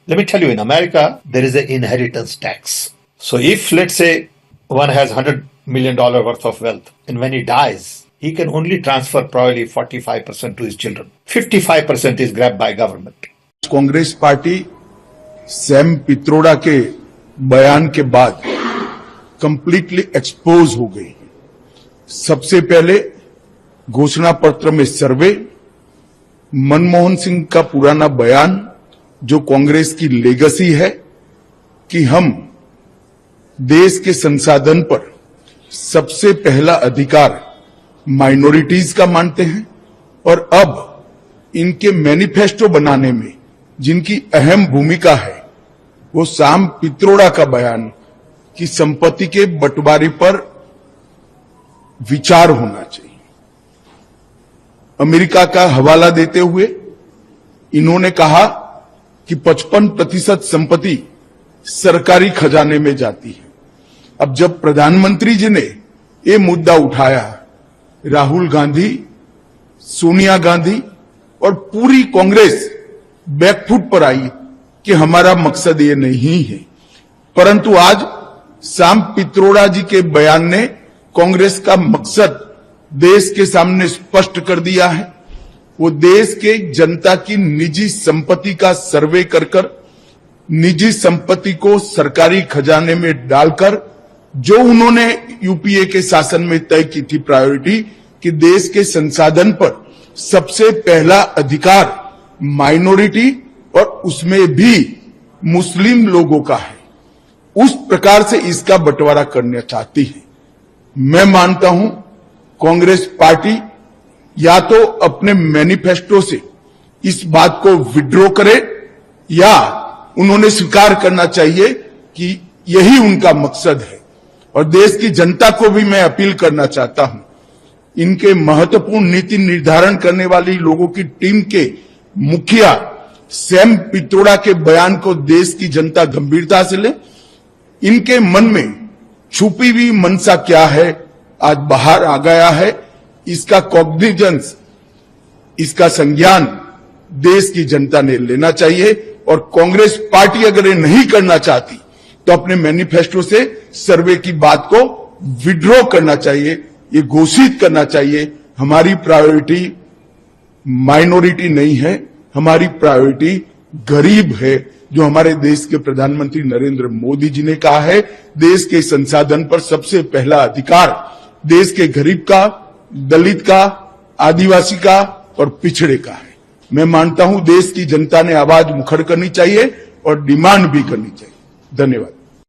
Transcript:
Let me tell you, in America, there is an inheritance tax. So if, let's say, one has $100 million worth of wealth, and when he dies, he can only transfer probably 45% to his children. 55% is grabbed by government. Congress party Sam Pitroda के बयान के बाद completely expose हो गई। सबसे पहले घोषणा पत्र में सर्वे, मनमोहन सिंह का पुराना बयान जो कांग्रेस की लेगेसी है कि हम देश के संसाधन पर सबसे पहला अधिकार माइनॉरिटीज का मानते हैं, और अब इनके मैनिफेस्टो बनाने में जिनकी अहम भूमिका है वो सैम पित्रोड़ा का बयान कि संपत्ति के बंटवारे पर विचार होना चाहिए। अमेरिका का हवाला देते हुए इन्होंने कहा कि 55% संपत्ति सरकारी खजाने में जाती है। अब जब प्रधानमंत्री जी ने ये मुद्दा उठाया, राहुल गांधी, सोनिया गांधी और पूरी कांग्रेस बैकफुट पर आई कि हमारा मकसद ये नहीं है। परंतु आज सैम पित्रोड़ा जी के बयान ने कांग्रेस का मकसद देश के सामने स्पष्ट कर दिया है। वो देश के जनता की निजी संपत्ति का सर्वे कर निजी संपत्ति को सरकारी खजाने में डालकर जो उन्होंने यूपीए के शासन में तय की थी प्रायोरिटी कि देश के संसाधन पर सबसे पहला अधिकार माइनॉरिटी और उसमें भी मुस्लिम लोगों का है, उस प्रकार से इसका बंटवारा करना चाहती है। मैं मानता हूं कांग्रेस पार्टी या तो अपने मैनिफेस्टो से इस बात को विड्रॉ करे या उन्होंने स्वीकार करना चाहिए कि यही उनका मकसद है। और देश की जनता को भी मैं अपील करना चाहता हूं, इनके महत्वपूर्ण नीति निर्धारण करने वाली लोगों की टीम के मुखिया सैम पित्रोड़ा के बयान को देश की जनता गंभीरता से ले। इनके मन में छुपी हुई मंशा क्या है आज बाहर आ गया है। इसका कॉग्निजेंस, इसका संज्ञान देश की जनता ने लेना चाहिए। और कांग्रेस पार्टी अगर ये नहीं करना चाहती तो अपने मैनिफेस्टो से सर्वे की बात को विड्रॉ करना चाहिए, ये घोषित करना चाहिए हमारी प्रायोरिटी माइनॉरिटी नहीं है, हमारी प्रायोरिटी गरीब है, जो हमारे देश के प्रधानमंत्री नरेंद्र मोदी जी ने कहा है देश के संसाधन पर सबसे पहला अधिकार देश के गरीब का, दलित का, आदिवासी का और पिछड़े का है। मैं मानता हूं देश की जनता ने आवाज मुखर करनी चाहिए और डिमांड भी करनी चाहिए। धन्यवाद।